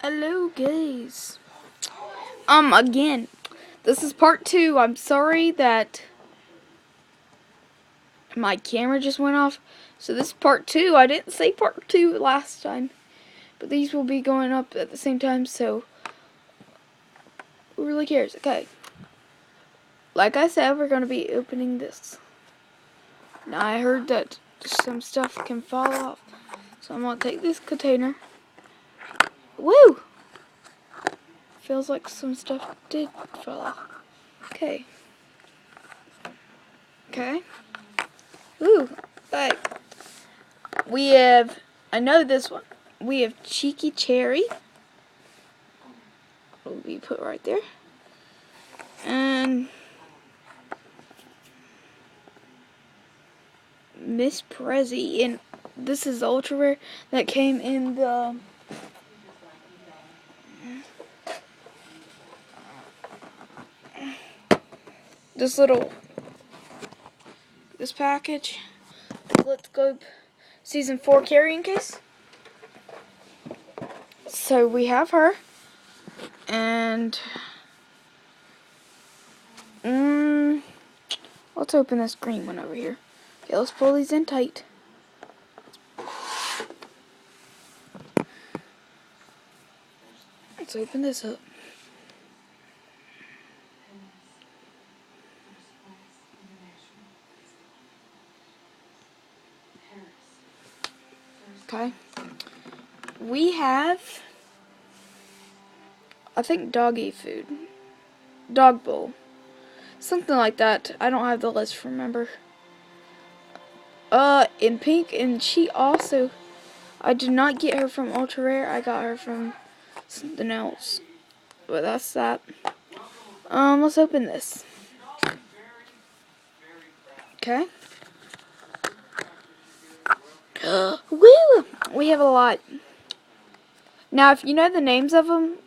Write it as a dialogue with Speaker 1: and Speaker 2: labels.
Speaker 1: Hello guys. Again, this is part 2. I'm sorry that my camera just went off. So this is part 2. I didn't say part 2 last time. But these will be going up at the same time, so who really cares? Okay. Like I said, we're going to be opening this. Now I heard that some stuff can fall off. So I'm going to take this container. Woo! Feels like some stuff did fall off. Okay. Okay. Ooh, like we have, I know this one. We have Cheeky Cherry. Will be put right there. And Miss Prezi, and this is ultra rare that came in the this package. Let's go season 4 carrying case. So we have her, and let's open this green one over here. Okay, let's pull these in tight. Let's open this up. Okay. We have, I think, doggy food. Dog bowl. Something like that. I don't have the list, remember. In pink, and she also, I did not get her from Ultra Rare. I got her from something else. But that's that. Let's open this. Okay. Woo! We have a lot. Now, if you know the names of them,